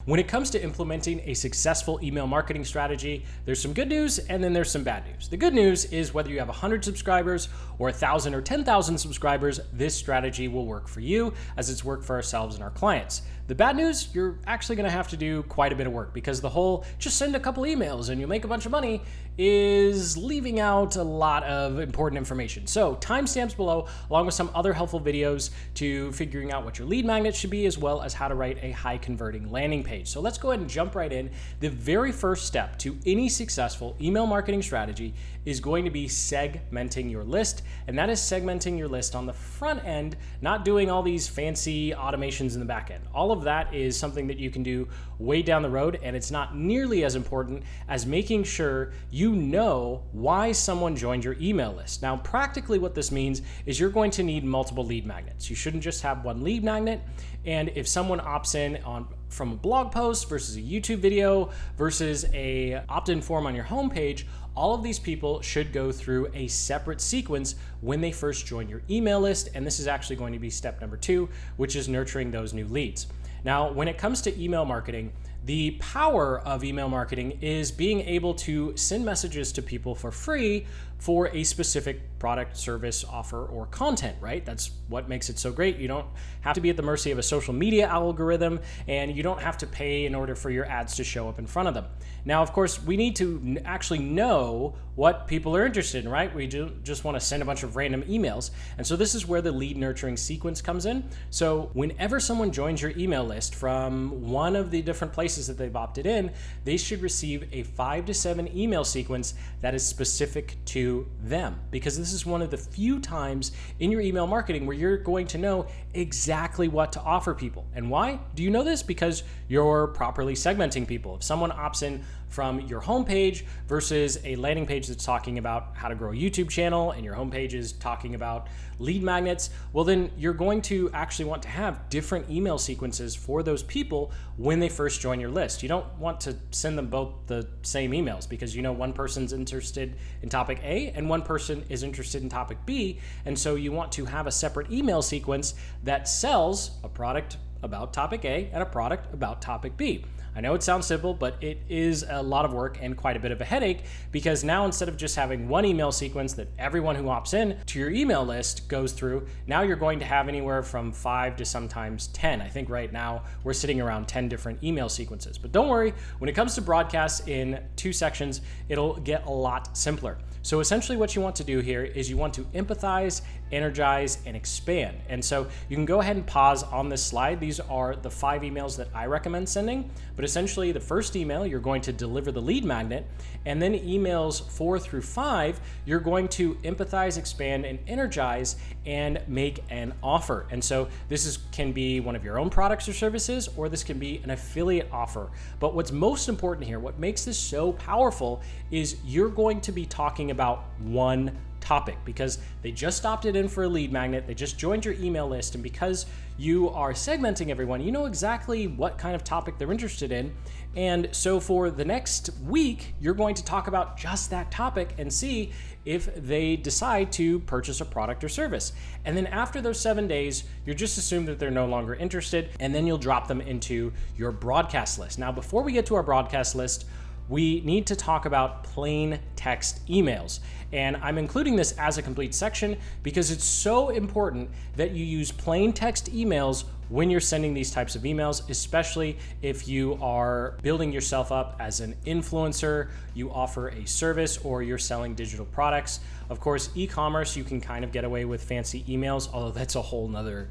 when it comes to implementing a successful email marketing strategy, there's some good news and then there's some bad news. The good news is whether you have 100 subscribers or 1,000 or 10,000 subscribers, this strategy will work for you as it's worked for ourselves and our clients. The bad news, you're actually going to have to do quite a bit of work because the whole just send a couple emails and you'll make a bunch of money is leaving out a lot of important information. So timestamps below, along with some other helpful videos to figuring out what your lead magnet should be, as well as how to write a high converting landing page. So let's go ahead and jump right in. The very first step to any successful email marketing strategy is going to be segmenting your list. And that is segmenting your list on the front end, not doing all these fancy automations in the back end. All of that is something that you can do way down the road, and it's not nearly as important as making sure you know why someone joined your email list. Now, practically what this means is you're going to need multiple lead magnets. You shouldn't just have one lead magnet. And if someone opts in from a blog post versus a YouTube video versus a opt-in form on your homepage, all of these people should go through a separate sequence when they first join your email list. And this is actually going to be step number 2, which is nurturing those new leads. Now, when it comes to email marketing, the power of email marketing is being able to send messages to people for free for a specific product, service, offer, or content, right? That's what makes it so great. You don't have to be at the mercy of a social media algorithm, and you don't have to pay in order for your ads to show up in front of them. Now, of course, we need to actually know what people are interested in, right? We just want to send a bunch of random emails. And so this is where the lead nurturing sequence comes in. So whenever someone joins your email list from one of the different places that they've opted in, they should receive a 5 to 7 email sequence that is specific to them, because this is one of the few times in your email marketing where you're going to know exactly what to offer people. And why do you know this? Because you're properly segmenting people. If someone opts in from your homepage versus a landing page that's talking about how to grow a YouTube channel and your homepage is talking about lead magnets, well, then you're going to actually want to have different email sequences for those people when they first join your list. You don't want to send them both the same emails because you know one person's interested in topic A and one person is interested in topic B. And so you want to have a separate email sequence that sells a product about topic A and a product about topic B. I know it sounds simple, but it is a lot of work and quite a bit of a headache because now instead of just having one email sequence that everyone who opts in to your email list goes through, now you're going to have anywhere from 5 to sometimes 10. I think right now we're sitting around 10 different email sequences. But don't worry, when it comes to broadcasts in 2 sections, it'll get a lot simpler. So essentially what you want to do here is you want to empathize, energize, and expand. And so you can go ahead and pause on this slide. These are the 5 emails that I recommend sending. But essentially the first email, you're going to deliver the lead magnet. And then emails 4 through 5, you're going to empathize, expand, and energize and make an offer. And so can be one of your own products or services, or this can be an affiliate offer. But what's most important here, what makes this so powerful, is you're going to be talking about one topic because they just opted in for a lead magnet, they just joined your email list, and because you are segmenting everyone, you know exactly what kind of topic they're interested in. And so for the next week, you're going to talk about just that topic and see if they decide to purchase a product or service. And then after those 7 days, you're just assume that they're no longer interested, and then you'll drop them into your broadcast list. Now, before we get to our broadcast list, we need to talk about plain text emails. And I'm including this as a complete section because it's so important that you use plain text emails when you're sending these types of emails, especially if you are building yourself up as an influencer, you offer a service, or you're selling digital products. Of course, e-commerce, you can kind of get away with fancy emails, although that's a whole nother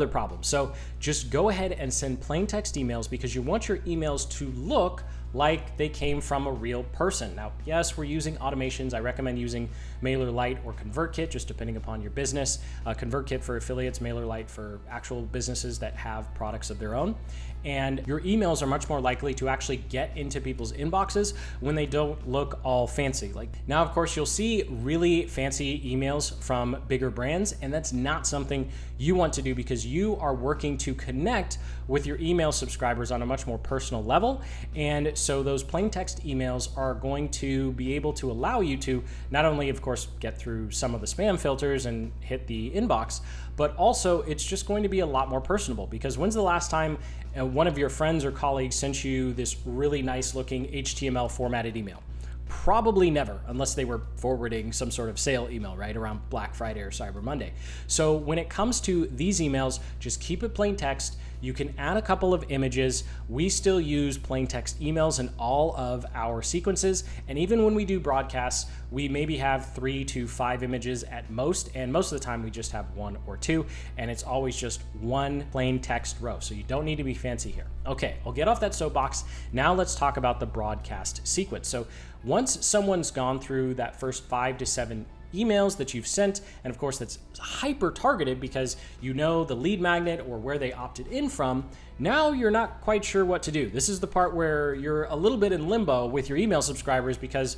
problem. So just go ahead and send plain text emails because you want your emails to look like they came from a real person. Now, yes, we're using automations. I recommend using MailerLite or ConvertKit, just depending upon your business. ConvertKit for affiliates, MailerLite for actual businesses that have products of their own. And your emails are much more likely to actually get into people's inboxes when they don't look all fancy. Now, of course, you'll see really fancy emails from bigger brands, and that's not something you want to do because you are working to connect with your email subscribers on a much more personal level. And so those plain text emails are going to be able to allow you to not only, of course, get through some of the spam filters and hit the inbox, but also it's just going to be a lot more personable, because when's the last time one of your friends or colleagues sent you this really nice looking HTML formatted email? Probably never, unless they were forwarding some sort of sale email, right, around Black Friday or Cyber Monday. So when it comes to these emails, just keep it plain text. You can add a couple of images. We still use plain text emails in all of our sequences. And even when we do broadcasts, we maybe have 3 to 5 images at most. And most of the time we just have 1 or 2. And it's always just one plain text row. So you don't need to be fancy here. Okay, I'll get off that soapbox. Now let's talk about the broadcast sequence. So once someone's gone through that first 5 to 7 emails that you've sent, and of course that's hyper targeted because you know the lead magnet or where they opted in from, now you're not quite sure what to do. This is the part where you're a little bit in limbo with your email subscribers, because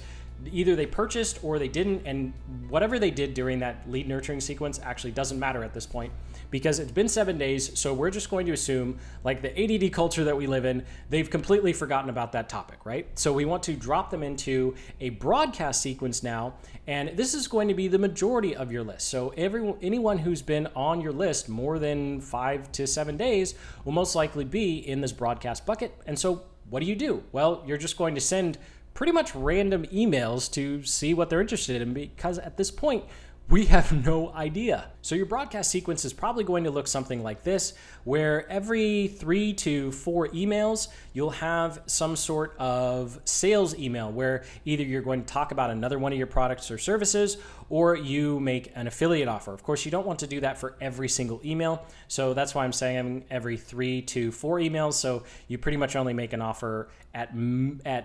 either they purchased or they didn't, and whatever they did during that lead nurturing sequence actually doesn't matter at this point, because it's been 7 days. So we're just going to assume, like the ADD culture that we live in, they've completely forgotten about that topic, right? So we want to drop them into a broadcast sequence now, and this is going to be the majority of your list. So anyone who's been on your list more than 5 to 7 days will most likely be in this broadcast bucket. And so what do? Well, you're just going to send pretty much random emails to see what they're interested in, because at this point, we have no idea. So your broadcast sequence is probably going to look something like this, where every 3 to 4 emails, you'll have some sort of sales email where either you're going to talk about another one of your products or services, or you make an affiliate offer. Of course, you don't want to do that for every single email. So that's why I'm saying every 3 to 4 emails. So you pretty much only make an offer at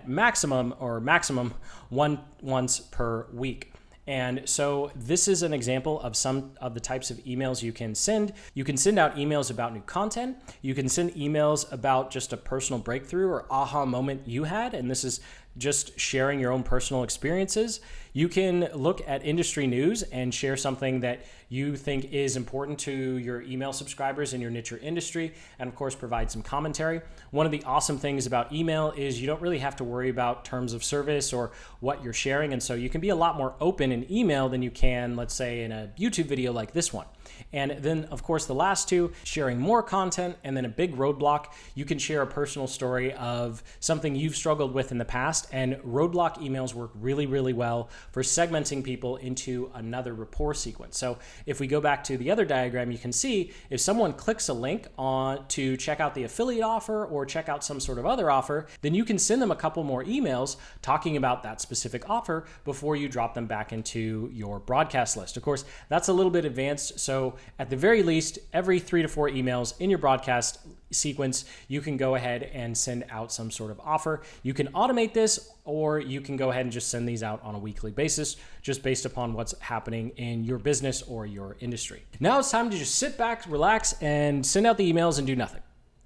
maximum once per week. And so this is an example of some of the types of emails you can send. You can send out emails about new content. You can send emails about just a personal breakthrough or aha moment you had, and this is just sharing your own personal experiences. You can look at industry news and share something that you think is important to your email subscribers in your niche or industry, and of course provide some commentary. One of the awesome things about email is you don't really have to worry about terms of service or what you're sharing, and so you can be a lot more open in email than you can, let's say, in a YouTube video like this one. And then, of course, the last two, sharing more content, and then a big roadblock. You can share a personal story of something you've struggled with in the past, and roadblock emails work really, really well for segmenting people into another rapport sequence. So if we go back to the other diagram, you can see if someone clicks a link on to check out the affiliate offer or check out some sort of other offer, then you can send them a couple more emails talking about that specific offer before you drop them back into your broadcast list. Of course, that's a little bit advanced. So at the very least, every 3 to 4 emails in your broadcast sequence, you can go ahead and send out some sort of offer. You can automate this, or you can go ahead and just send these out on a weekly basis, just based upon what's happening in your business or your industry. Now it's time to just sit back, relax, and send out the emails and do nothing.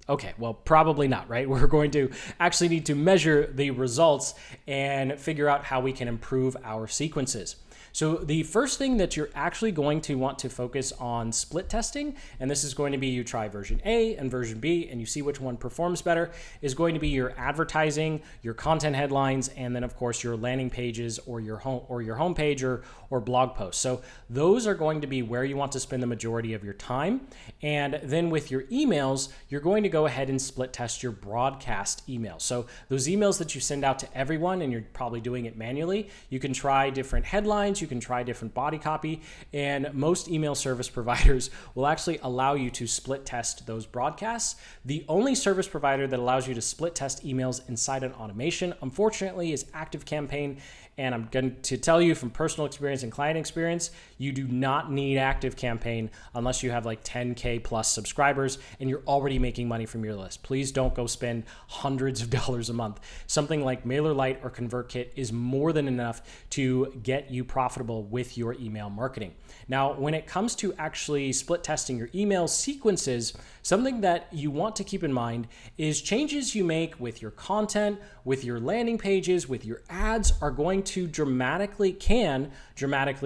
Okay, well, probably not, right? We're going to actually need to measure the results and figure out how we can improve our sequences. So the first thing that you're actually going to want to focus on split testing, and this is going to be you try version A and version B and you see which one performs better, is going to be your advertising, your content headlines, and then of course your landing pages or your homepage or blog posts. So those are going to be where you want to spend the majority of your time. And then with your emails, you're going to go ahead and split test your broadcast emails. So those emails that you send out to everyone, and you're probably doing it manually, you can try different headlines, you can try different body copy, and most email service providers will actually allow you to split test those broadcasts. The only service provider that allows you to split test emails inside an automation, unfortunately, is ActiveCampaign. And I'm going to tell you from personal experience and client experience, you do not need ActiveCampaign unless you have like 10K plus subscribers and you're already making money from your list. Please don't go spend hundreds of dollars a month. Something like MailerLite or ConvertKit is more than enough to get you profitable with your email marketing. Now, when it comes to actually split testing your email sequences, something that you want to keep in mind is changes you make with your content, with your landing pages, with your ads are going to dramatically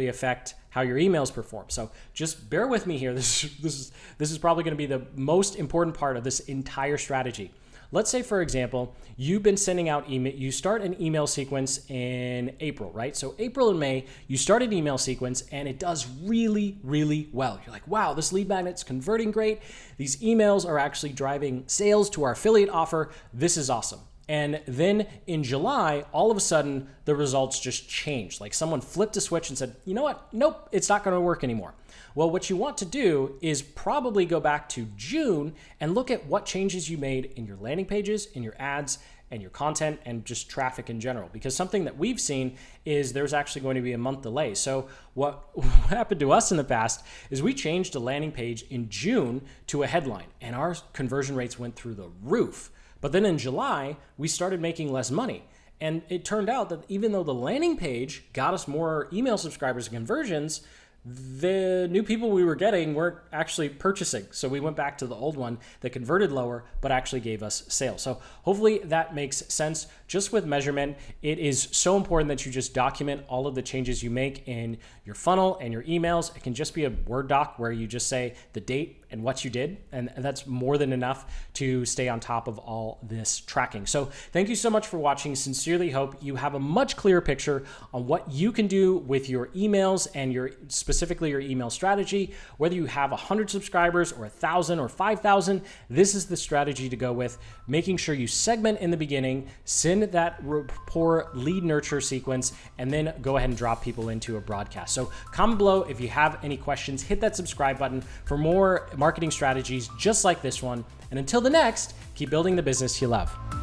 affect how your emails perform. So just bear with me here. This is probably going to be the most important part of this entire strategy. let's say, for example, you've been sending out email, you start an email sequence in April, right? So April and May, you start an email sequence and it does really, really well. You're like, wow, this lead magnet's converting great. These emails are actually driving sales to our affiliate offer. This is awesome. And then in July, all of a sudden, the results just changed. Like someone flipped a switch and said, you know what? Nope, it's not going to work anymore. Well, what you want to do is probably go back to June and look at what changes you made in your landing pages, in your ads, and your content, and just traffic in general. Because something that we've seen is there's actually going to be a month delay. So what happened to us in the past is we changed a landing page in June to a headline, and our conversion rates went through the roof. But then in July, we started making less money. And it turned out that even though the landing page got us more email subscribers and conversions, the new people we were getting weren't actually purchasing. So we went back to the old one that converted lower, but actually gave us sales. So hopefully that makes sense. Just with measurement, it is so important that you just document all of the changes you make in your funnel and your emails. It can just be a Word doc where you just say the date and what you did. And that's more than enough to stay on top of all this tracking. So thank you so much for watching. Sincerely hope you have a much clearer picture on what you can do with your emails and specifically your email strategy. Whether you have 100 subscribers or 1,000 or 5,000, this is the strategy to go with. Making sure you segment in the beginning, send that rapport lead nurture sequence, and then go ahead and drop people into a broadcast. So comment below if you have any questions. Hit that subscribe button for more marketing strategies just like this one. And until the next, keep building the business you love.